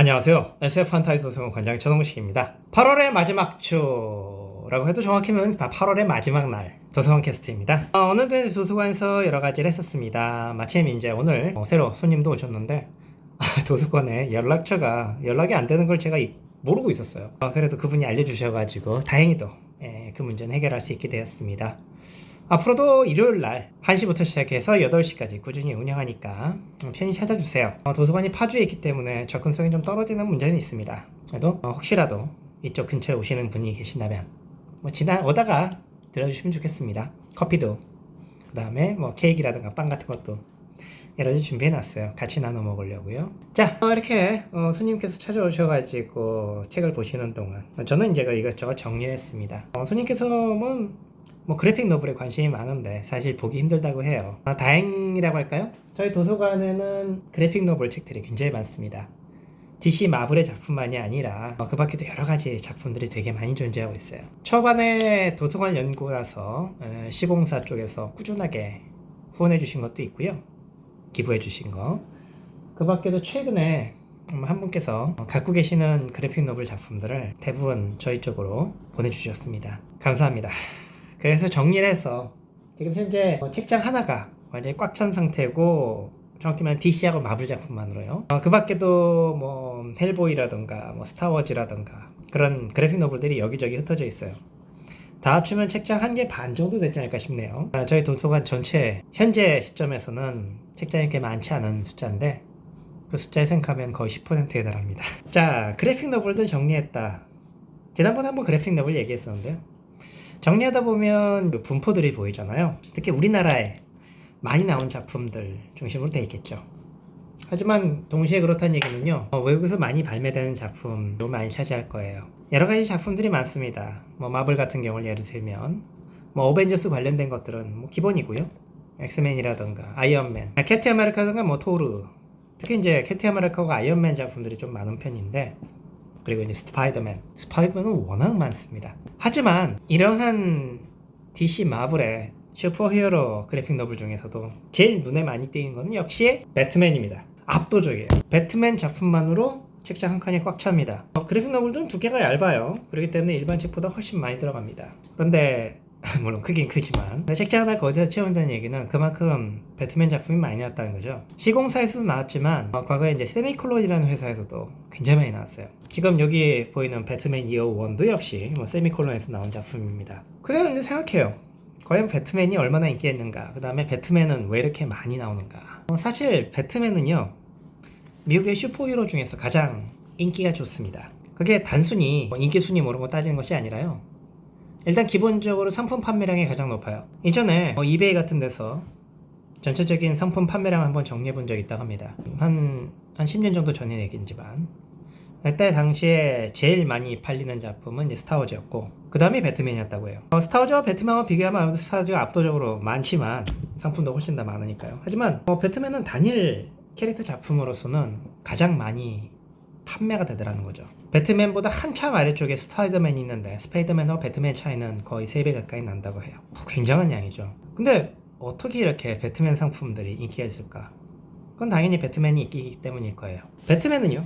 안녕하세요. SF 판타지 도서관 관장 전홍식입니다. 8월의 마지막 주라고 해도 정확히는 8월의 마지막 날 도서관 캐스트입니다. 오늘도 도서관에서 여러 가지를 했었습니다. 마침 이제 오늘 새로 손님도 오셨는데 도서관에 연락이 안 되는 걸 제가 모르고 있었어요. 그래도 그분이 알려주셔가지고 다행히도 그 문제는 해결할 수 있게 되었습니다. 앞으로도 일요일날 1시부터 시작해서 8시까지 꾸준히 운영하니까 편히 찾아주세요. 도서관이 파주에 있기 때문에 접근성이 좀 떨어지는 문제는 있습니다. 그래도 혹시라도 이쪽 근처에 오시는 분이 계신다면 오다가 들어주시면 좋겠습니다. 커피도 그 다음에 케이크라든가 빵 같은 것도 여러 가지 준비해놨어요. 같이 나눠 먹으려고요. 자, 이렇게 손님께서 찾아오셔가지고 책을 보시는 동안 저는 이제 이것저것 정리했습니다. 손님께서는 그래픽 노블에 관심이 많은데 사실 보기 힘들다고 해요. 다행이라고 할까요? 저희 도서관에는 그래픽 노블 책들이 굉장히 많습니다. DC 마블의 작품만이 아니라 그 밖에도 여러 가지 작품들이 되게 많이 존재하고 있어요. 초반에 도서관 연구고 나서 시공사 쪽에서 꾸준하게 후원해 주신 것도 있고요. 기부해 주신 거. 그 밖에도 최근에 한 분께서 갖고 계시는 그래픽 노블 작품들을 대부분 저희 쪽으로 보내주셨습니다. 감사합니다. 그래서 정리를 해서 지금 현재 책장 하나가 완전히 꽉 찬 상태고, 정확히 말하면 DC하고 마블 작품만으로요. 그 밖에도 헬보이라던가 스타워즈라던가 그런 그래픽 노블들이 여기저기 흩어져 있어요. 다 합치면 책장 1개 반 정도 되지 않을까 싶네요. 저희 도서관 전체 현재 시점에서는 책장이 꽤 많지 않은 숫자인데 그 숫자에 생각하면 거의 10%에 달합니다. 자, 그래픽 노블들 정리했다. 지난번에 한번 그래픽 노블 얘기했었는데요. 정리하다 보면 분포들이 보이잖아요. 특히 우리나라에 많이 나온 작품들 중심으로 되어 있겠죠. 하지만 동시에 그렇다는 얘기는요, 외국에서 많이 발매되는 작품도 많이 차지할 거예요. 여러 가지 작품들이 많습니다. 마블 같은 경우를 예를 들면 어벤져스 관련된 것들은 기본이고요. 엑스맨이라던가 아이언맨, 캡틴 아메리카라던가 토르, 특히 이제 캡틴 아메리카와 아이언맨 작품들이 좀 많은 편인데, 그리고 이제 스파이더맨은 워낙 많습니다. 하지만 이러한 DC 마블의 슈퍼히어로 그래픽 노블 중에서도 제일 눈에 많이 띄는 것은 역시 배트맨입니다. 압도적이에요. 배트맨 작품만으로 책장 한 칸이 꽉 찹니다. 그래픽 노블은 두께가 얇아요. 그렇기 때문에 일반 책보다 훨씬 많이 들어갑니다. 그런데 물론 크긴 크지만 책장 하나 거기다 채운다는 얘기는 그만큼 배트맨 작품이 많이 나왔다는 거죠. 시공사에서도 나왔지만 과거에 이제 세미콜론이라는 회사에서도 굉장히 많이 나왔어요. 지금 여기 보이는 배트맨 이어 1도 역시 세미콜론에서 나온 작품입니다. 그래서 이제 생각해요. 과연 배트맨이 얼마나 인기가 있는가, 그 다음에 배트맨은 왜 이렇게 많이 나오는가. 사실 배트맨은요, 미국의 슈퍼히어로 중에서 가장 인기가 좋습니다. 그게 단순히 인기 순위 모르고 따지는 것이 아니라요, 일단 기본적으로 상품 판매량이 가장 높아요. 이전에 이베이 같은 데서 전체적인 상품 판매량 한번 정리해 본 적이 있다고 합니다. 한 10년 정도 전의 얘기지만 그때 당시에 제일 많이 팔리는 작품은 이제 스타워즈였고, 그 다음이 배트맨이었다고 해요. 스타워즈와 배트맨과 비교하면 아무래도 스타워즈가 압도적으로 많지만 상품도 훨씬 더 많으니까요. 하지만 배트맨은 단일 캐릭터 작품으로서는 가장 많이 판매가 되더라는 거죠. 배트맨보다 한참 아래쪽에 스파이더맨이 있는데 스파이더맨과 배트맨 차이는 거의 3배 가까이 난다고 해요. 굉장한 양이죠. 근데 어떻게 이렇게 배트맨 상품들이 인기가 있을까? 그건 당연히 배트맨이 있기 때문일 거예요. 배트맨은요,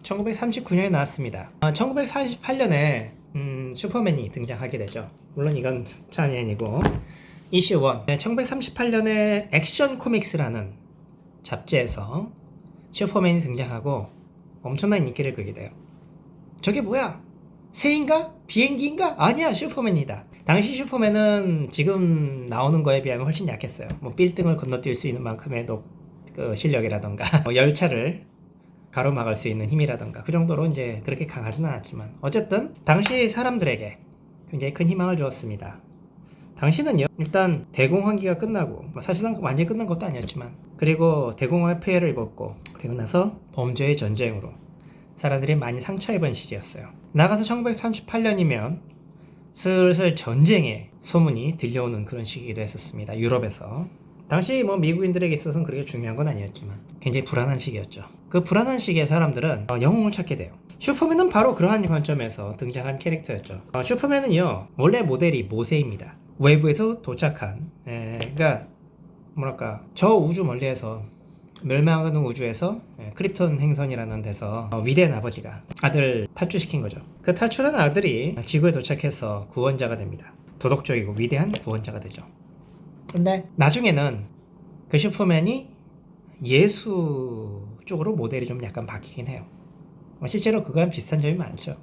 1939년에 나왔습니다. 1948년에 슈퍼맨이 등장하게 되죠. 물론 이건 참이 아니고 이슈 1. 1938년에 액션 코믹스라는 잡지에서 슈퍼맨이 등장하고 엄청난 인기를 끌게 돼요. 저게 뭐야? 새인가? 비행기인가? 아니야, 슈퍼맨이다. 당시 슈퍼맨은 지금 나오는 거에 비하면 훨씬 약했어요. 빌딩을 건너뛸 수 있는 만큼의 실력이라던가 열차를 가로막을 수 있는 힘이라던가 그 정도로 이제 그렇게 강하지는 않았지만 어쨌든 당시 사람들에게 굉장히 큰 희망을 주었습니다. 당시는요, 일단 대공황기가 끝나고 사실상 완전히 끝난 것도 아니었지만, 그리고 대공황의 피해를 입었고, 그리고 나서 범죄의 전쟁으로 사람들이 많이 상처 입은 시기였어요. 나가서 1938년이면 슬슬 전쟁의 소문이 들려오는 그런 시기기도 했었습니다. 유럽에서. 당시 미국인들에게 있어서는 그렇게 중요한 건 아니었지만 굉장히 불안한 시기였죠. 그 불안한 시기에 사람들은 영웅을 찾게 돼요. 슈퍼맨은 바로 그러한 관점에서 등장한 캐릭터였죠. 슈퍼맨은요, 원래 모델이 모세입니다. 외부에서 도착한, 그러니까 저 우주 멀리에서 멸망하는 우주에서 크립톤 행성이라는 데서 위대한 아버지가 아들 탈출시킨 거죠. 그 탈출한 아들이 지구에 도착해서 구원자가 됩니다. 도덕적이고 위대한 구원자가 되죠. 근데 나중에는 그 슈퍼맨이 예수 쪽으로 모델이 좀 약간 바뀌긴 해요. 실제로 그거랑 비슷한 점이 많죠.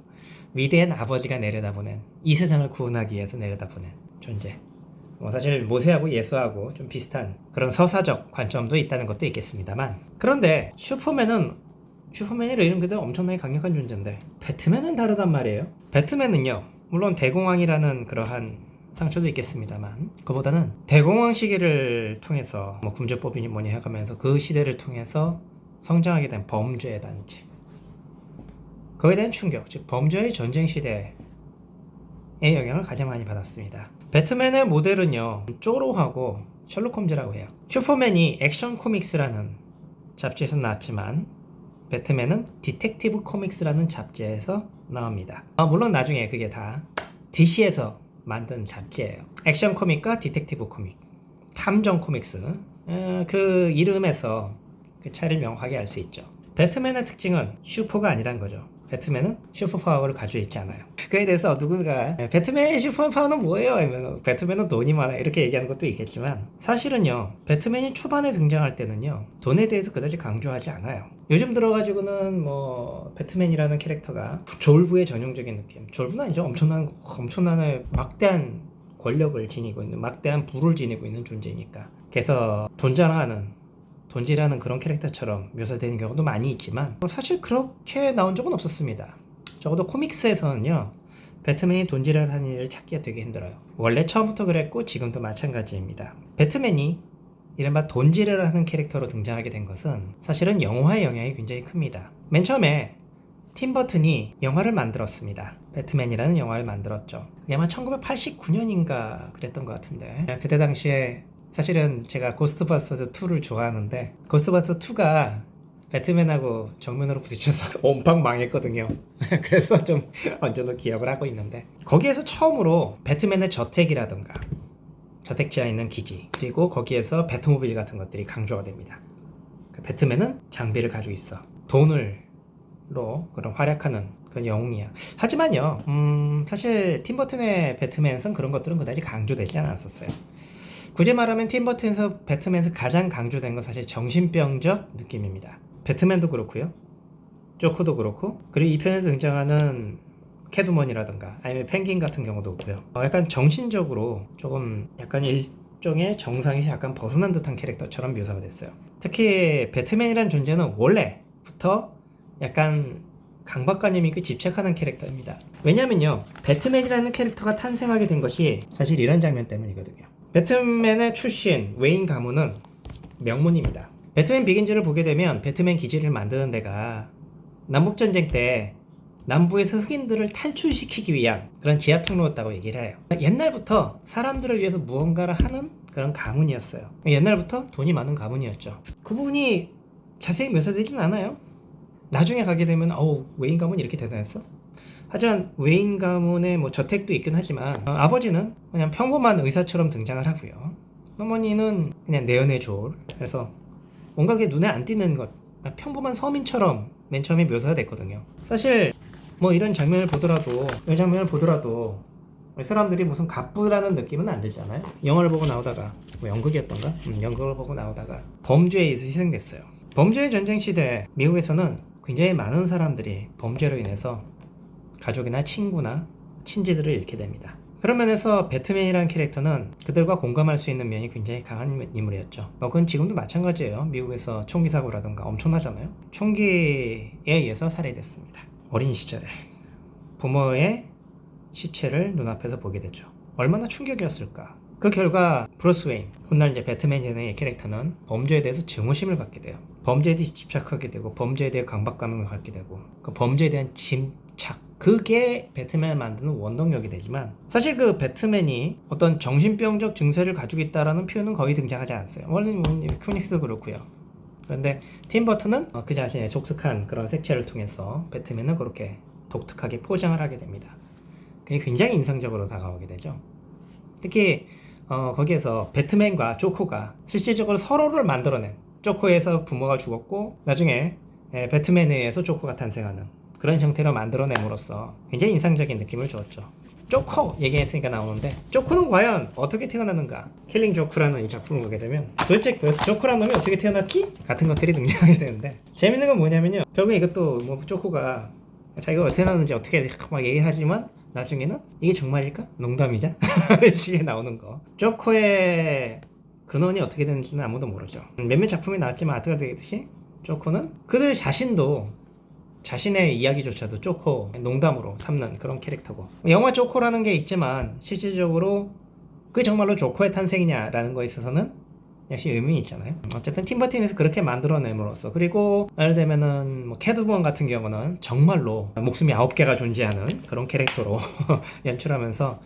위대한 아버지가 내려다보는, 이 세상을 구원하기 위해서 내려다보는 존재. 사실 모세하고 예수하고 좀 비슷한 그런 서사적 관점도 있다는 것도 있겠습니다만, 그런데 슈퍼맨이 이런 그대로 엄청나게 강력한 존재인데 배트맨은 다르단 말이에요. 배트맨은요, 물론 대공황이라는 그러한 상처도 있겠습니다만, 그보다는 대공황 시기를 통해서 군주법이니 뭐니 해가면서 그 시대를 통해서 성장하게 된 범죄의 단체, 거기에 대한 충격, 즉 범죄의 전쟁 시대의 영향을 가장 많이 받았습니다. 배트맨의 모델은요, 쪼로하고 셜록 홈즈라고 해요. 슈퍼맨이 액션 코믹스라는 잡지에서 나왔지만 배트맨은 디텍티브 코믹스라는 잡지에서 나옵니다. 물론 나중에 그게 다 DC에서 만든 잡지예요. 액션 코믹과 디텍티브 코믹, 탐정 코믹스, 그 이름에서 그 차이를 명확하게 알 수 있죠. 배트맨의 특징은 슈퍼가 아니란 거죠. 배트맨은 슈퍼파워를 가지고 있지 않아요. 그에 대해서 누군가 배트맨의 슈퍼파워는 뭐예요? 하면 배트맨은 돈이 많아 이렇게 얘기하는 것도 있겠지만, 사실은요, 배트맨이 초반에 등장할 때는요, 돈에 대해서 그다지 강조하지 않아요. 요즘 들어가지고는 배트맨이라는 캐릭터가 졸부의 전형적인 느낌, 졸부는 아니죠. 엄청난 막대한 권력을 지니고 있는, 막대한 부를 지니고 있는 존재니까. 그래서 돈질하는 그런 캐릭터처럼 묘사되는 경우도 많이 있지만 사실 그렇게 나온 적은 없었습니다. 적어도 코믹스에서는요, 배트맨이 돈질을 하는 일을 찾기가 되게 힘들어요. 원래 처음부터 그랬고 지금도 마찬가지입니다. 배트맨이 이른바 돈질을 하는 캐릭터로 등장하게 된 것은 사실은 영화의 영향이 굉장히 큽니다. 맨 처음에 팀 버튼이 영화를 만들었습니다. 배트맨이라는 영화를 만들었죠. 그게 아마 1989년인가 그랬던 것 같은데, 그때 당시에 사실은 제가 고스트버스터즈 2를 좋아하는데 고스트버스터 2가 배트맨하고 정면으로 부딪혀서 온팡 망했거든요. 그래서 좀 언제도 기억을 하고 있는데, 거기에서 처음으로 배트맨의 저택이라던가 저택지하에 있는 기지, 그리고 거기에서 배트모빌 같은 것들이 강조가 됩니다. 배트맨은 장비를 가지고 있어, 돈으로 그런 활약하는 그런 영웅이야. 하지만요, 사실 팀버튼의 배트맨에선 그런 것들은 그다지 강조되지 않았었어요. 굳이 말하면 팀버튼에서 배트맨에서 가장 강조된 건 사실 정신병적 느낌입니다. 배트맨도 그렇고요, 조커도 그렇고, 그리고 이 편에서 등장하는 캐트우먼이라든가 아니면 펭귄 같은 경우도 없고요. 약간 정신적으로 조금 약간 일종의 정상에서 약간 벗어난 듯한 캐릭터처럼 묘사가 됐어요. 특히 배트맨이란 존재는 원래부터 약간 강박관념이 있고 집착하는 캐릭터입니다. 왜냐면요, 배트맨이라는 캐릭터가 탄생하게 된 것이 사실 이런 장면 때문이거든요. 배트맨의 출신 웨인 가문은 명문입니다. 배트맨 비긴즈를 보게 되면 배트맨 기지를 만드는 데가 남북전쟁 때 남부에서 흑인들을 탈출시키기 위한 그런 지하 통로였다고 얘기를 해요. 옛날부터 사람들을 위해서 무언가를 하는 그런 가문이었어요. 옛날부터 돈이 많은 가문이었죠. 그 부분이 자세히 묘사되진 않아요. 나중에 가게 되면 웨인 가문이 이렇게 대단했어? 하지만 웨인 가문의 저택도 있긴 하지만 아버지는 그냥 평범한 의사처럼 등장을 하고요. 어머니는 그냥 내연의 조울, 그래서 뭔가 그게 눈에 안 띄는 것, 평범한 서민처럼 맨 처음에 묘사가 됐거든요. 사실 이런 장면을 보더라도, 이 장면을 보더라도 사람들이 무슨 갑부라는 느낌은 안 들잖아요. 영화를 보고 나오다가, 연극이었던가? 연극을 보고 나오다가 범죄에 의해서 희생됐어요. 범죄의 전쟁 시대 미국에서는 굉장히 많은 사람들이 범죄로 인해서 가족이나 친구나 친지들을 잃게 됩니다. 그런 면에서 배트맨이라는 캐릭터는 그들과 공감할 수 있는 면이 굉장히 강한 인물이었죠. 그건 지금도 마찬가지예요. 미국에서 총기 사고라던가 엄청나잖아요. 총기에 의해서 살해됐습니다. 어린 시절에 부모의 시체를 눈앞에서 보게 되죠. 얼마나 충격이었을까. 그 결과 브루스 웨인, 훗날 이제 배트맨의 캐릭터는 범죄에 대해서 증오심을 갖게 돼요. 범죄에 대해 집착하게 되고, 범죄에 대해 강박감을 갖게 되고, 그 범죄에 대한 짐착, 그게 배트맨을 만드는 원동력이 되지만, 사실 그 배트맨이 어떤 정신병적 증세를 가지고 있다라는 표현은 거의 등장하지 않았어요. 원래 큐닉스도 그렇고요. 그런데 팀 버튼은 그 자신의 독특한 그런 색채를 통해서 배트맨을 그렇게 독특하게 포장을 하게 됩니다. 그게 굉장히 인상적으로 다가오게 되죠. 특히 거기에서 배트맨과 조커가 실질적으로 서로를 만들어낸, 조커에서 부모가 죽었고 나중에 배트맨에 의해서 조커가 탄생하는 그런 형태로 만들어냄으로써 굉장히 인상적인 느낌을 주었죠. 조커 얘기했으니까 나오는데 조커는 과연 어떻게 태어나는가? 킬링 조크라는 이 작품을 보게 되면 도대체 그 조커라는 놈이 어떻게 태어났지? 같은 것들이 등장하게 되는데 재밌는 건 뭐냐면요. 결국에 이것도 뭐 조커가 자기가 어떻게 태어났는지 어떻게 막 얘기하지만 나중에는 이게 정말일까? 농담이자? 이게 나오는 거. 조커의 근원이 어떻게 되는지는 아무도 모르죠. 몇몇 작품이 나왔지만 아트가 되듯이 조커는 그들 자신도 자신의 이야기조차도 조커 농담으로 삼는 그런 캐릭터고 영화 조커라는 게 있지만 실질적으로 그게 정말로 조커의 탄생이냐라는 거에 있어서는 역시 의문이 있잖아요. 어쨌든 팀버튼에서 그렇게 만들어냄으로써 그리고 예를 들면은 뭐 캐트우먼 같은 경우는 정말로 목숨이 9개가 존재하는 그런 캐릭터로 연출하면서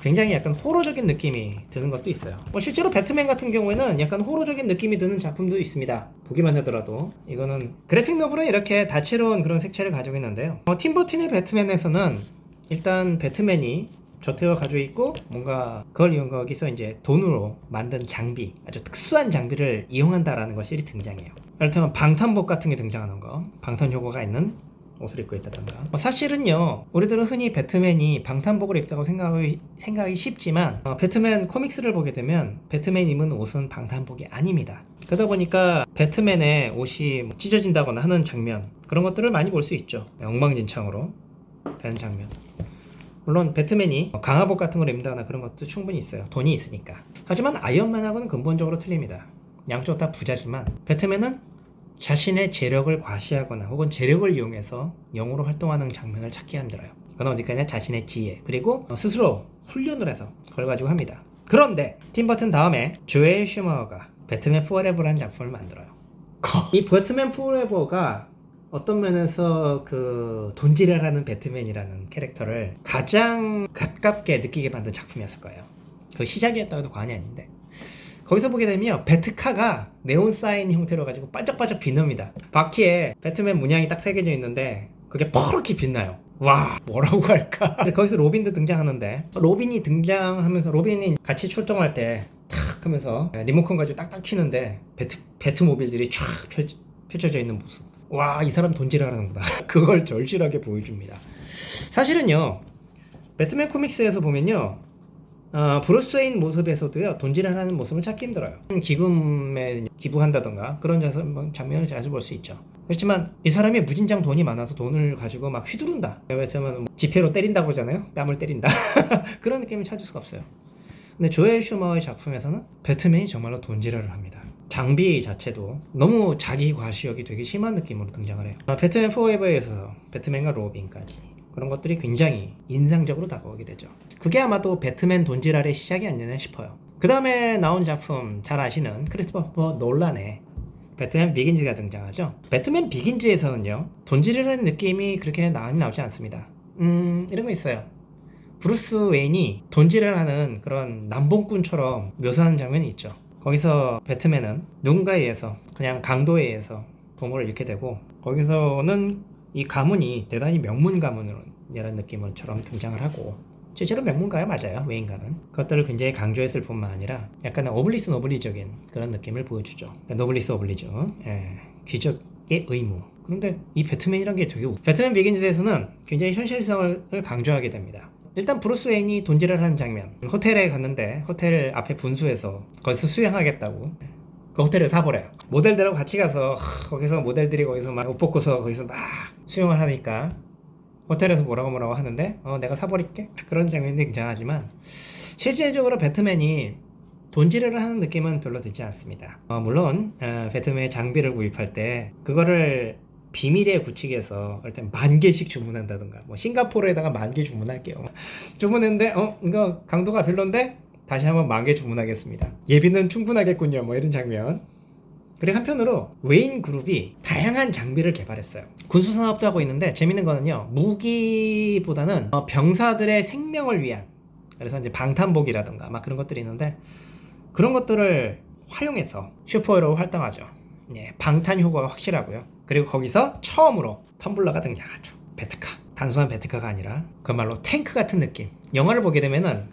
굉장히 약간 호러적인 느낌이 드는 것도 있어요. 뭐 실제로 배트맨 같은 경우에는 약간 호러적인 느낌이 드는 작품도 있습니다. 보기만 하더라도 이거는 그래픽 노블은 이렇게 다채로운 그런 색채를 가지고 있는데요. 팀버튼의 배트맨에서는 일단 배트맨이 저택을 가지고 있고 뭔가 그걸 이용 거기서 이제 돈으로 만든 장비 아주 특수한 장비를 이용한다라는 것이 등장해요. 예를 들면 방탄복 같은 게 등장하는 거 방탄 효과가 있는 옷을 입고 있다던가 사실은요 우리들은 흔히 배트맨이 방탄복을 입다고 생각이 쉽지만 배트맨 코믹스를 보게 되면 배트맨 입은 옷은 방탄복이 아닙니다. 그러다 보니까 배트맨의 옷이 찢어진다거나 하는 장면 그런 것들을 많이 볼 수 있죠. 엉망진창으로 되는 장면. 물론 배트맨이 강화복 같은 걸 입는다거나 그런 것도 충분히 있어요. 돈이 있으니까. 하지만 아이언맨하고는 근본적으로 틀립니다. 양쪽 다 부자지만 배트맨은 자신의 재력을 과시하거나 혹은 재력을 이용해서 영으로 활동하는 장면을 찾기 힘들어요. 그건 어디까지나 자신의 지혜 그리고 스스로 훈련을 해서 그걸 가지고 합니다. 그런데 팀버튼 다음에 조엘 슈머가 배트맨 포레버라는 작품을 만들어요. 이 배트맨 포레버가 어떤 면에서 그 돈지랄하는 배트맨이라는 캐릭터를 가장 가깝게 느끼게 만든 작품이었을 거예요. 그 시작이었다고 해도 과언이 아닌데 거기서 보게 되면 배트카가 네온 사인 형태로 가지고 반짝반짝 빛납니다. 바퀴에 배트맨 문양이 딱 새겨져 있는데 그게 퍼렇게 빛나요. 와 뭐라고 할까. 거기서 로빈도 등장하는데 로빈이 등장하면서 로빈이 같이 출동할 때 탁 하면서 리모컨 가지고 딱딱 켜는데 배트모빌들이 쫙 펼쳐져 있는 모습. 와 이 사람 돈지랄하는구나. 그걸 절실하게 보여줍니다. 사실은요 배트맨 코믹스에서 보면요 브루스 웨인 모습에서도요 돈지랄하는 모습을 찾기 힘들어요. 기금에 기부한다던가 그런 장면을 자주 볼 수 있죠. 그렇지만 이 사람이 무진장 돈이 많아서 돈을 가지고 막 휘두른다. 왜냐면 지폐로 때린다고 하잖아요. 뺨을 때린다. 그런 느낌을 찾을 수가 없어요. 근데 조엘 슈머의 작품에서는 배트맨이 정말로 돈지랄을 합니다. 장비 자체도 너무 자기 과시욕이 되게 심한 느낌으로 등장을 해요. 배트맨 포에버에서 배트맨과 로빈까지 그런 것들이 굉장히 인상적으로 다가오게 되죠. 그게 아마도 배트맨 돈지랄의 시작이 아니었나 싶어요. 그 다음에 나온 작품 잘 아시는 크리스토퍼 놀란의 배트맨 비긴즈가 등장하죠. 배트맨 비긴즈에서는요 돈지랄한 느낌이 그렇게 나오지 않습니다. 이런 거 있어요. 브루스 웨인이 돈지랄하는 그런 남봉꾼처럼 묘사하는 장면이 있죠. 거기서 배트맨은 누군가에 의해서 그냥 강도에 의해서 부모를 잃게 되고 거기서는 이 가문이 대단히 명문 가문이라는 느낌처럼 등장을 하고 실제로 명문가야 맞아요. 웨인가는 그것들을 굉장히 강조했을 뿐만 아니라 약간 오블리스 노블리적인 그런 느낌을 보여주죠. 노블리스 오블리죠. 귀족의 의무. 그런데 이 배트맨이란 게 되게 배트맨 비긴즈에서는 굉장히 현실성을 강조하게 됩니다. 일단 브루스 웨인이 돈지랄 하는 장면. 호텔에 갔는데 호텔 앞에 분수에서 거기서 수영하겠다고 그 호텔을 사버려요. 모델들하고 같이 가서 거기서 모델들이 거기서 막 옷 벗고서 거기서 막 수영을 하니까 호텔에서 뭐라고 하는데 내가 사버릴게 그런 장면이 등장하지만 실질적으로 배트맨이 돈지랄을 하는 느낌은 별로 들지 않습니다. 물론 배트맨의 장비를 구입할 때 그거를 비밀의 구칙에서 일단 10,000개씩 주문한다던가 뭐 싱가포르에다가 10,000개 주문할게요. 주문했는데 이거 강도가 별론데 다시 한번 10,000개 주문하겠습니다. 예비는 충분하겠군요. 뭐 이런 장면. 그리고 한편으로 웨인 그룹이 다양한 장비를 개발했어요. 군수 산업도 하고 있는데 재밌는 거는요. 무기보다는 병사들의 생명을 위한 그래서 이제 방탄복이라던가 막 그런 것들이 있는데 그런 것들을 활용해서 슈퍼히어로 활동하죠. 예, 방탄 효과가 확실하고요. 그리고 거기서 처음으로 텀블러가 등장하죠. 배트카. 단순한 배트카가 아니라 그말로 탱크 같은 느낌. 영화를 보게 되면은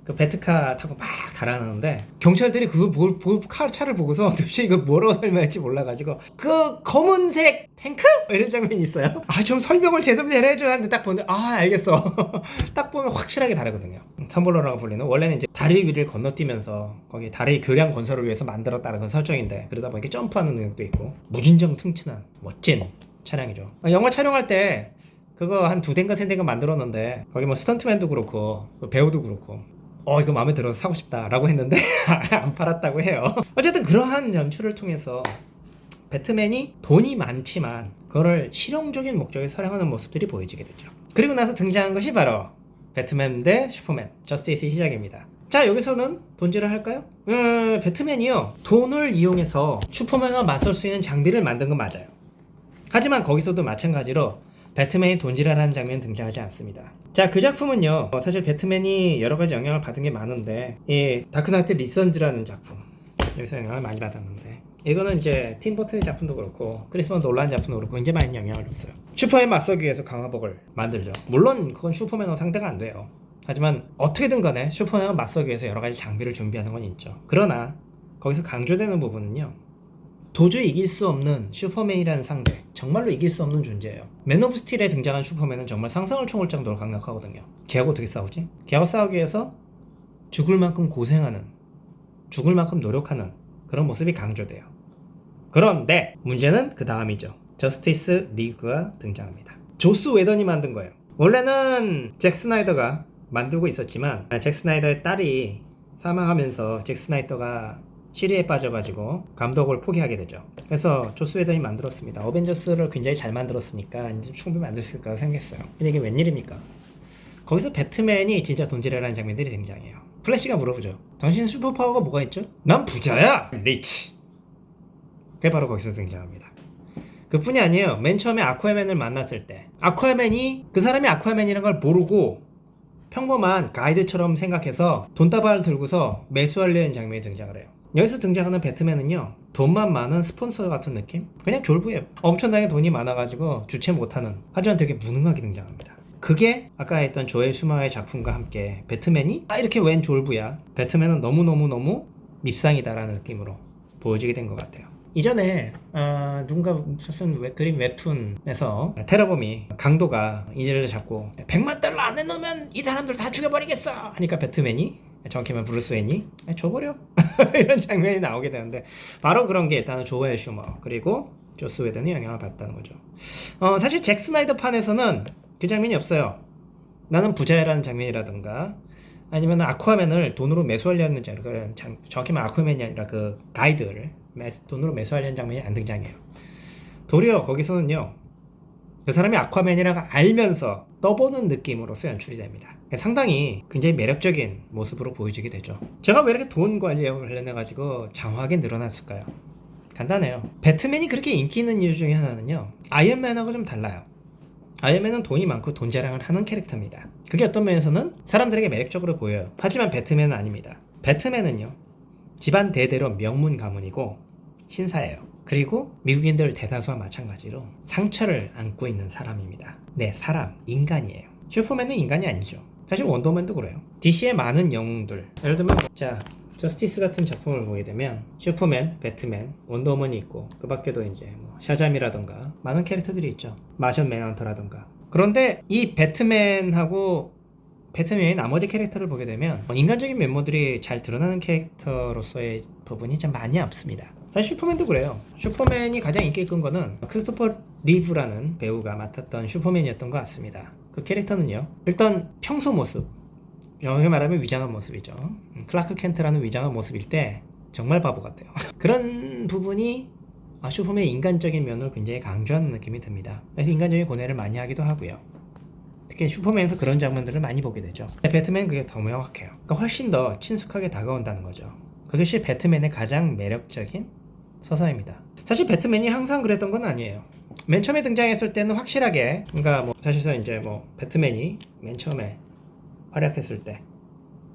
그 베트카 타고 막 달아나는데 경찰들이 그거 차를 보고서 도대체 이거 뭐라고 설명할지 몰라가지고 그 검은색 탱크? 이런 장면이 있어요. 아 좀 설명을 제대로 해줘야 하는데 딱 보는데 아 알겠어. 딱 보면 확실하게 다르거든요. 텀블러라고 불리는 원래는 이제 다리 위를 건너뛰면서 거기 다리 교량 건설을 위해서 만들었다는 건 설정인데 그러다 보니까 점프하는 능력도 있고 무진장 튼튼한 멋진 차량이죠. 영화 촬영할 때 그거 한 2대인가 3대인가 만들었는데 거기 뭐 스턴트맨도 그렇고 배우도 그렇고 이거 마음에 들어서 사고 싶다 라고 했는데 안 팔았다고 해요. 어쨌든 그러한 연출을 통해서 배트맨이 돈이 많지만 그거를 실용적인 목적에 사용하는 모습들이 보여지게 되죠. 그리고 나서 등장한 것이 바로 배트맨 대 슈퍼맨 저스티스의 시작입니다. 자, 여기서는 돈질을 할까요? 배트맨이요 돈을 이용해서 슈퍼맨과 맞설 수 있는 장비를 만든 건 맞아요. 하지만 거기서도 마찬가지로 배트맨이 돈질하라는 장면은 등장하지 않습니다. 자, 그 작품은요 사실 배트맨이 여러가지 영향을 받은 게 많은데 이 다크나이트 리선즈라는 작품 여기서 영향을 많이 받았는데 이거는 이제 팀 버튼의 작품도 그렇고 크리스토퍼 놀란 작품도 그렇고 굉장히 많이 영향을 줬어요. 슈퍼맨 맞서기 위해서 강화복을 만들죠. 물론 그건 슈퍼맨하고 상대가 안 돼요. 하지만 어떻게든 간에 슈퍼맨과 맞서기 위해서 여러가지 장비를 준비하는 건 있죠. 그러나 거기서 강조되는 부분은요 도저히 이길 수 없는 슈퍼맨이라는 상대, 정말로 이길 수 없는 존재예요. 맨 오브 스틸에 등장한 슈퍼맨은 정말 상상을 초월 정도로 강력하거든요. 걔하고 어떻게 싸우지? 걔하고 싸우기 위해서 죽을 만큼 고생하는, 죽을 만큼 노력하는 그런 모습이 강조돼요. 그런데 문제는 그 다음이죠. 저스티스 리그가 등장합니다. 조스 웨던이 만든 거예요. 원래는 잭 스나이더가 만들고 있었지만 잭 스나이더의 딸이 사망하면서 잭 스나이더가 시리에 빠져가지고 감독을 포기하게 되죠. 그래서 조스 웨던이 만들었습니다. 어벤져스를 굉장히 잘 만들었으니까 이제 충분히 만들 수 있을 거라고 생각했어요. 근데 이게 웬일입니까? 거기서 배트맨이 진짜 돈지레라는 장면들이 등장해요. 플래시가 물어보죠. 당신은 슈퍼파워가 뭐가 있죠? 난 부자야! 리치! 그게 바로 거기서 등장합니다. 그뿐이 아니에요. 맨 처음에 아쿠아맨을 만났을 때 아쿠아맨이 그 사람이 아쿠아맨이라는 걸 모르고 평범한 가이드처럼 생각해서 돈다발을 들고서 매수하려는 장면이 등장을 해요. 여기서 등장하는 배트맨은요 돈만 많은 스폰서 같은 느낌? 그냥 졸부예요. 엄청나게 돈이 많아가지고 주체 못하는 하지만 되게 무능하게 등장합니다. 그게 아까 했던 조엘 슈마의 작품과 함께 배트맨이 이렇게 웬 졸부야 배트맨은 너무너무너무 밉상이다라는 느낌으로 보여지게 된 것 같아요. 이전에 누군가 무슨 그림 웹툰에서 테러범이 강도가 이제를 잡고 100만 달러 안 내놓으면 이 사람들 다 죽여버리겠어 하니까 배트맨이 정확히 말하면 브루스 웨인이 줘버려 이런 장면이 나오게 되는데 바로 그런 게 일단은 조엘 슈머 그리고 조스 웨던이 영향을 받았다는 거죠. 사실 잭 스나이더 판에서는 그 장면이 없어요. 나는 부자야라는 장면이라든가 아니면 아쿠아맨을 돈으로 매수하려는 장면, 정확히 말하면 아쿠아맨이 아니라 그 가이드를 돈으로 매수하려는 장면이 안 등장해요. 도리어 거기서는요 그 사람이 아쿠아맨이라고 알면서 떠보는 느낌으로서 연출이 됩니다. 상당히 굉장히 매력적인 모습으로 보여지게 되죠. 제가 왜 이렇게 돈 관리에 관련해가지고 장황하게 늘어났을까요? 간단해요. 배트맨이 그렇게 인기 있는 이유 중에 하나는요 아이언맨하고 좀 달라요. 아이언맨은 돈이 많고 돈 자랑을 하는 캐릭터입니다. 그게 어떤 면에서는 사람들에게 매력적으로 보여요. 하지만 배트맨은 아닙니다. 배트맨은요 집안 대대로 명문 가문이고 신사예요. 그리고 미국인들 대다수와 마찬가지로 상처를 안고 있는 사람입니다. 네, 사람, 인간이에요. 슈퍼맨은 인간이 아니죠. 사실 원더맨도 그래요. DC의 많은 영웅들, 예를 들면 저스티스 같은 작품을 보게 되면 슈퍼맨, 배트맨, 원더우먼이 있고 그 밖에도 이제 샤잠이라던가 많은 캐릭터들이 있죠. 마션 맨헌터라던가. 그런데 이 배트맨하고 배트맨의 나머지 캐릭터를 보게 되면 인간적인 면모들이 잘 드러나는 캐릭터로서의 부분이 좀 많이 없습니다. 사실 슈퍼맨도 그래요. 슈퍼맨이 가장 인기 있던 거는 크리스토퍼 리브라는 배우가 맡았던 슈퍼맨이었던 것 같습니다. 그 캐릭터는요 일단 평소 모습 영어로 말하면 위장한 모습이죠. 클라크 켄트라는 위장한 모습일 때 정말 바보 같아요. 그런 부분이 슈퍼맨의 인간적인 면을 굉장히 강조하는 느낌이 듭니다. 그래서 인간적인 고뇌를 많이 하기도 하고요. 특히 슈퍼맨에서 그런 장면들을 많이 보게 되죠. 배트맨은 그게 더 명확해요. 그러니까 훨씬 더 친숙하게 다가온다는 거죠. 그것이 배트맨의 가장 매력적인 서사입니다. 사실 배트맨이 항상 그랬던 건 아니에요. 맨 처음에 등장했을 때는 확실하게 그러니까 사실상 이제 배트맨이 맨 처음에 활약했을 때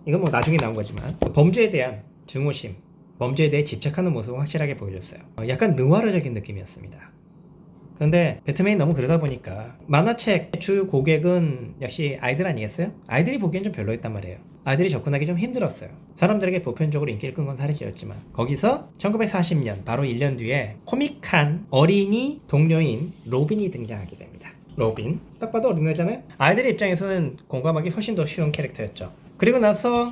이건 나중에 나온 거지만 범죄에 대한 증오심, 범죄에 대해 집착하는 모습을 확실하게 보여줬어요. 약간 느와르적인 느낌이었습니다. 그런데 배트맨이 너무 그러다 보니까 만화책 주 고객은 역시 아이들 아니겠어요? 아이들이 보기엔 좀 별로였단 말이에요. 아이들이 접근하기 좀 힘들었어요. 사람들에게 보편적으로 인기를 끈 건 사실이었지만 거기서 1940년 바로 1년 뒤에 코믹한 어린이 동료인 로빈이 등장하게 됩니다. 로빈 딱 봐도 어린애잖아요. 아이들의 입장에서는 공감하기 훨씬 더 쉬운 캐릭터였죠. 그리고 나서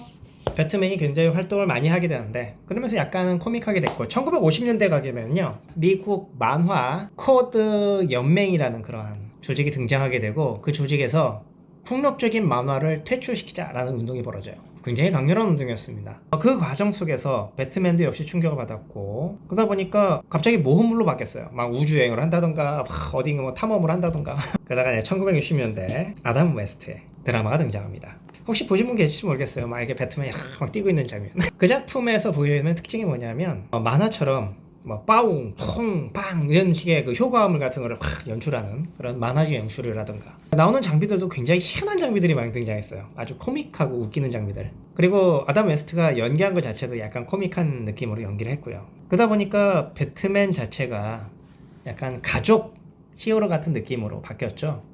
배트맨이 굉장히 활동을 많이 하게 되는데 그러면서 약간은 코믹하게 됐고 1950년대 가게 되면요 미국 만화 코드 연맹이라는 그러한 조직이 등장하게 되고 그 조직에서 폭력적인 만화를 퇴출시키자라는 운동이 벌어져요. 굉장히 강렬한 운동이었습니다. 그 과정 속에서 배트맨도 역시 충격을 받았고 그러다 보니까 갑자기 모험물로 바뀌었어요. 막 우주여행을 한다던가 어딘가 뭐 탐험을 한다던가 그러다가 1960년대 아담 웨스트의 드라마가 등장합니다. 혹시 보신 분 계실지 모르겠어요. 막 이렇게 배트맨이 막 뛰고 있는 장면. 그 작품에서 보여지는 특징이 뭐냐면 만화처럼 뭐 빠웅, 퐁, 빵 이런 식의 그 효과음을 같은 거를 확 연출하는 그런 만화적 연출이라든가 나오는 장비들도 굉장히 희한한 장비들이 많이 등장했어요. 아주 코믹하고 웃기는 장비들. 그리고 아담 웨스트가 연기한 것 자체도 약간 코믹한 느낌으로 연기를 했고요. 그러다 보니까 배트맨 자체가 약간 가족 히어로 같은 느낌으로 바뀌었죠.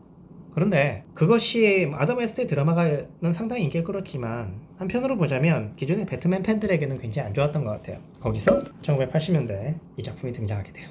그런데 그것이 아담 웨스트의 드라마는 상당히 인기를 끌었지만 한편으로 보자면 기존의 배트맨 팬들에게는 굉장히 안 좋았던 것 같아요. 거기서 1980년대에 이 작품이 등장하게 돼요.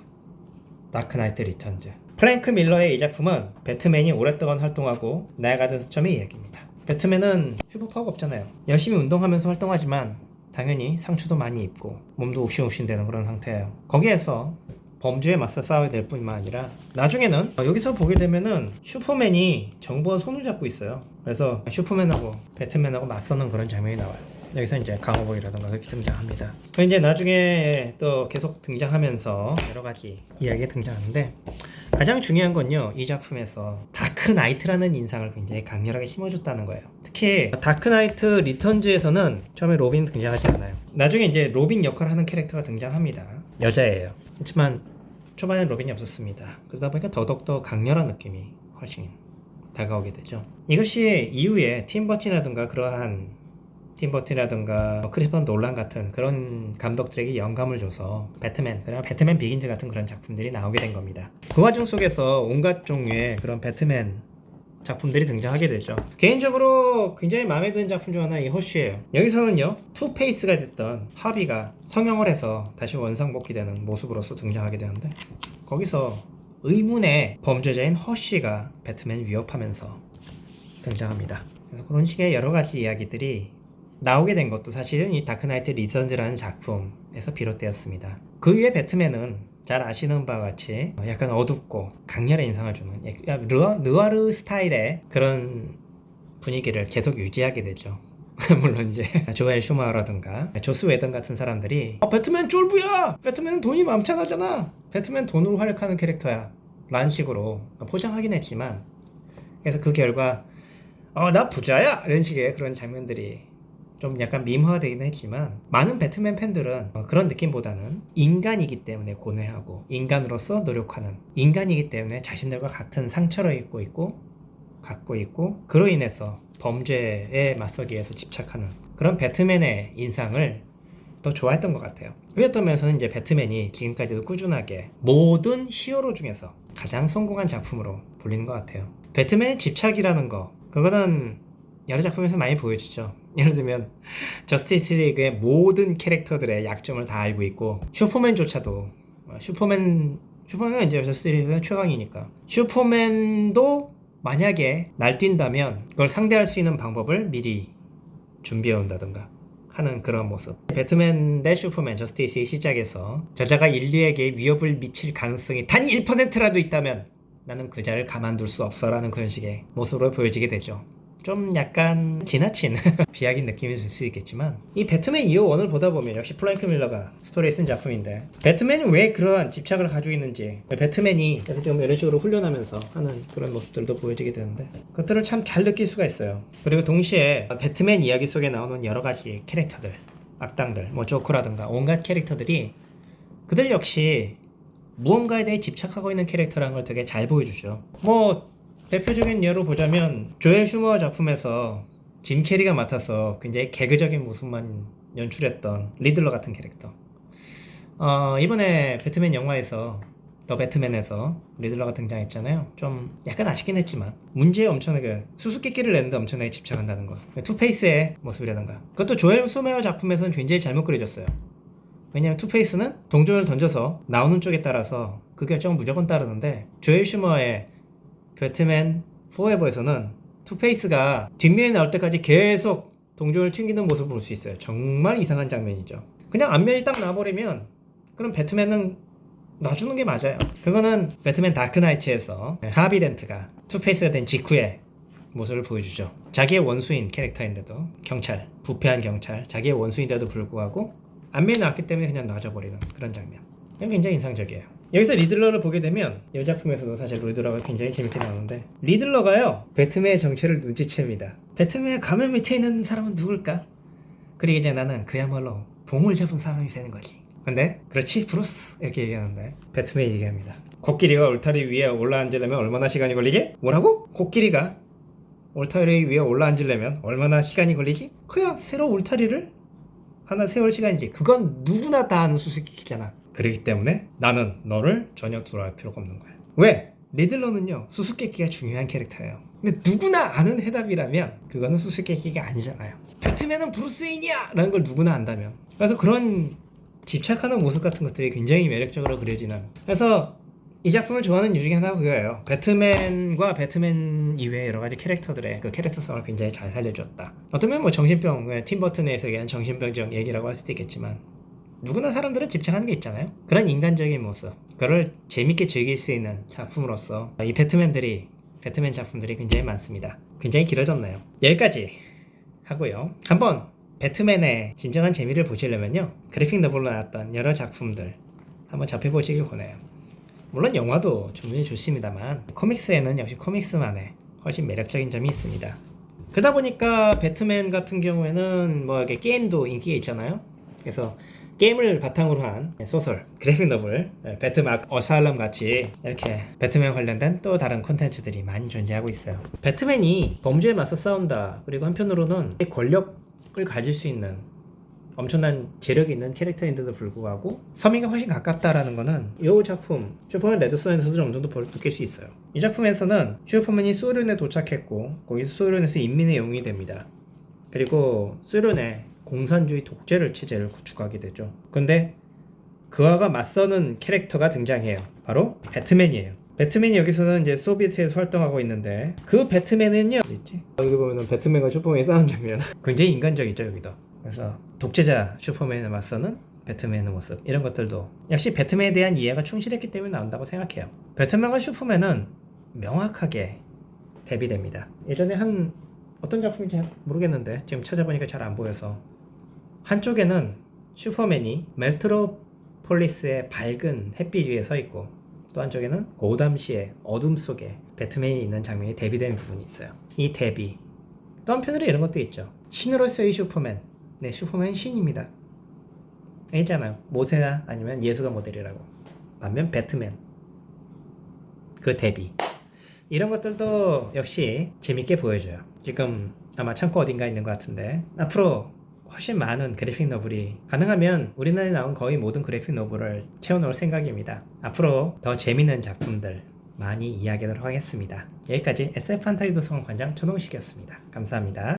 다크나이트 리턴즈. 프랭크 밀러의 이 작품은 배트맨이 오랫동안 활동하고 나아가던 시점의 이야기입니다. 배트맨은 슈퍼파워가 없잖아요. 열심히 운동하면서 활동하지만 당연히 상처도 많이 입고 몸도 욱신욱신되는 그런 상태예요. 거기에서 범죄에 맞서 싸워야 될 뿐만 아니라 나중에는 여기서 보게 되면은 슈퍼맨이 정부와 손을 잡고 있어요. 그래서 슈퍼맨하고 배트맨하고 맞서는 그런 장면이 나와요. 여기서 이제 강호보이라던가 그렇게 등장합니다. 이제 나중에 또 계속 등장하면서 여러 가지 이야기가 등장하는데 가장 중요한 건요 이 작품에서 다크나이트라는 인상을 굉장히 강렬하게 심어줬다는 거예요. 특히 다크나이트 리턴즈에서는 처음에 로빈 등장하지 않아요. 나중에 이제 로빈 역할을 하는 캐릭터가 등장합니다. 여자예요. 하지만 초반에 로빈이 없었습니다. 그러다 보니까 더더욱더 강렬한 느낌이 훨씬 다가오게 되죠. 이것이 이후에 팀 버튼이라든가 크리스토퍼 놀란 같은 그런 감독들에게 영감을 줘서 배트맨, 그리고 배트맨 비긴즈 같은 그런 작품들이 나오게 된 겁니다. 그 과정 속에서 온갖 종류의 그런 배트맨 작품들이 등장하게 되죠. 개인적으로 굉장히 마음에 드는 작품 중 하나 이 허쉬예요. 여기서는요 투페이스가 됐던 하비가 성형을 해서 다시 원상복귀되는 모습으로서 등장하게 되는데 거기서 의문의 범죄자인 허쉬가 배트맨을 위협하면서 등장합니다. 그래서 그런 식의 여러 가지 이야기들이 나오게 된 것도 사실은 이 다크나이트 리턴즈라는 작품에서 비롯되었습니다. 그 위에 배트맨은 잘 아시는 바와 같이 약간 어둡고 강렬한 인상을 주는 느와르 스타일의 그런 분위기를 계속 유지하게 되죠. 물론 이제 조엘 슈마라든가 조스 웨던 같은 사람들이 배트맨 쫄부야! 배트맨은 돈이 많잖아! 배트맨 돈으로 활약하는 캐릭터야! 라는 식으로 포장하긴 했지만 그래서 그 결과 나 부자야! 이런 식의 그런 장면들이 좀 약간 밈화되긴 했지만 많은 배트맨 팬들은 그런 느낌보다는 인간이기 때문에 고뇌하고 인간으로서 노력하는 인간이기 때문에 자신들과 같은 상처를 갖고 있고 그로 인해서 범죄에 맞서기 위해서 집착하는 그런 배트맨의 인상을 더 좋아했던 것 같아요. 그랬던 면에서는 이제 배트맨이 지금까지도 꾸준하게 모든 히어로 중에서 가장 성공한 작품으로 불리는 것 같아요. 배트맨의 집착이라는 거 그거는 여러 작품에서 많이 보여지죠. 예를 들면 저스티스 리그의 모든 캐릭터들의 약점을 다 알고 있고 슈퍼맨조차도 슈퍼맨은 이제 저스티스 리그의 최강이니까 슈퍼맨도 만약에 날뛴다면 그걸 상대할 수 있는 방법을 미리 준비해 온다던가 하는 그런 모습. 배트맨 대 슈퍼맨 저스티스의 시작에서 저자가 인류에게 위협을 미칠 가능성이 단 1%라도 있다면 나는 그 자를 가만둘 수 없어 라는 그런 식의 모습으로 보여지게 되죠. 좀 약간 지나친 비약인 느낌이 들 수 있겠지만 이 배트맨 2호 1을 보다 보면 역시 프랭크 밀러가 스토리에 쓴 작품인데 배트맨이 왜 그러한 집착을 가지고 있는지 배트맨이 지금 이런 식으로 훈련하면서 하는 그런 모습들도 보여지게 되는데 그것들을 참 잘 느낄 수가 있어요. 그리고 동시에 배트맨 이야기 속에 나오는 여러 가지 캐릭터들 악당들 뭐 조커라든가 온갖 캐릭터들이 그들 역시 무언가에 대해 집착하고 있는 캐릭터라는 걸 되게 잘 보여주죠. 뭐 대표적인 예로 보자면 조엘 슈머 작품에서 짐 캐리가 맡아서 굉장히 개그적인 모습만 연출했던 리들러 같은 캐릭터 이번에 배트맨 영화에서 더 배트맨에서 리들러가 등장했잖아요. 좀 약간 아쉽긴 했지만 문제에 엄청나게 수수께끼를 내는데 엄청나게 집착한다는 거. 투페이스의 모습이라던가. 그것도 조엘 수메어 작품에서는 굉장히 잘못 그려졌어요. 왜냐면 투페이스는 동전을 던져서 나오는 쪽에 따라서 그 결정은 무조건 따르는데 조엘 슈머의 배트맨 포에버에서는 투페이스가 뒷면에 나올 때까지 계속 동전을 튕기는 모습을 볼 수 있어요. 정말 이상한 장면이죠. 그냥 앞면이 딱 나와버리면 그럼 배트맨은 놔주는 게 맞아요. 그거는 배트맨 다크나이츠에서 하비 덴트가 투페이스가 된 직후의 모습을 보여주죠. 자기의 원수인 캐릭터인데도 경찰, 부패한 경찰, 자기의 원수인데도 불구하고 안면이 나왔기 때문에 그냥 놔줘버리는 그런 장면. 굉장히 인상적이에요. 여기서 리들러를 보게 되면 이 작품에서도 사실 리들러가 굉장히 재밌게 나오는데 리들러가요 배트맨의 정체를 눈치챕니다. 배트맨의 가면 밑에 있는 사람은 누굴까? 그리고 이제 나는 그야말로 봉을 잡은 사람이 되는 거지. 근데 그렇지 브루스 이렇게 얘기하는데 배트맨이 얘기합니다. 코끼리가 울타리 위에 올라앉으려면 얼마나 시간이 걸리지? 뭐라고? 코끼리가 울타리 위에 올라앉으려면 얼마나 시간이 걸리지? 그야 새로 울타리를 하나 세울 시간이지. 그건 누구나 다 아는 수수께끼잖아. 그렇기 때문에 나는 너를 전혀 두려워할 필요가 없는 거야. 왜? 리들러는요 수수께끼가 중요한 캐릭터예요. 근데 누구나 아는 해답이라면 그거는 수수께끼가 아니잖아요. 배트맨은 브루스웨인이야! 라는 걸 누구나 안다면. 그래서 그런 집착하는 모습 같은 것들이 굉장히 매력적으로 그려지는. 그래서 이 작품을 좋아하는 이유 중에 하나가 그거예요. 배트맨과 배트맨 이외의 여러 가지 캐릭터들의 그 캐릭터성을 굉장히 잘 살려줬다. 어쩌면 뭐 정신병, 팀 버튼에서 얘기한 정신병적 얘기라고 할 수도 있겠지만 누구나 사람들은 집착하는 게 있잖아요. 그런 인간적인 모습, 그걸 재밌게 즐길 수 있는 작품으로서 이 배트맨 작품들이 굉장히 많습니다. 굉장히 길어졌나요? 여기까지 하고요. 한번 배트맨의 진정한 재미를 보시려면요 그래픽 너블로 나왔던 여러 작품들 한번 접해보시길 권해요. 물론 영화도 충분히 좋습니다만 코믹스에는 역시 코믹스만의 훨씬 매력적인 점이 있습니다. 그러다 보니까 배트맨 같은 경우에는 뭐 이렇게 게임도 인기가 있잖아요. 그래서 게임을 바탕으로 한 소설, 그래픽 노블, 배트맨 어사일럼 같이 이렇게 배트맨 관련된 또 다른 콘텐츠들이 많이 존재하고 있어요. 배트맨이 범죄에 맞서 싸운다. 그리고 한편으로는 권력을 가질 수 있는 엄청난 재력이 있는 캐릭터인데도 불구하고 서민과 훨씬 가깝다라는 거는 이 작품 슈퍼맨 레드선에서도 어느 정도 느낄 수 있어요. 이 작품에서는 슈퍼맨이 소련에 도착했고 거기서 소련에서 인민의 영웅이 됩니다. 그리고 소련의 공산주의 독재를 체제를 구축하게 되죠. 근데 그와가 맞서는 캐릭터가 등장해요. 바로 배트맨이에요. 배트맨이 여기서는 이제 소비에트에서 활동하고 있는데 그 배트맨은요 있지? 여기 보면은 배트맨과 슈퍼맨이 싸우는 장면 굉장히 인간적이죠 여기도. 그래서 독재자 슈퍼맨에 맞서는 배트맨의 모습 이런 것들도 역시 배트맨에 대한 이해가 충실했기 때문에 나온다고 생각해요. 배트맨과 슈퍼맨은 명확하게 대비됩니다. 예전에 한 어떤 작품인지 모르겠는데 지금 찾아보니까 잘 안 보여서 한쪽에는 슈퍼맨이 메트로폴리스의 밝은 햇빛 위에 서 있고 또 한쪽에는 고담시의 어둠 속에 배트맨이 있는 장면이 대비되는 부분이 있어요. 이 대비 또 한편으로 이런 것도 있죠. 신으로서의 슈퍼맨. 네, 슈퍼맨은 신입니다. 있잖아요. 모세나 아니면 예수가 모델이라고. 반면 배트맨 그 대비 이런 것들도 역시 재밌게 보여줘요. 지금 아마 창고 어딘가 있는 것 같은데 앞으로 훨씬 많은 그래픽 노블이 가능하면 우리나라에 나온 거의 모든 그래픽 노블을 채워놓을 생각입니다. 앞으로 더 재밌는 작품들 많이 이야기하도록 하겠습니다. 여기까지 SF 판타지 도서관 관장 천홍식이었습니다. 감사합니다.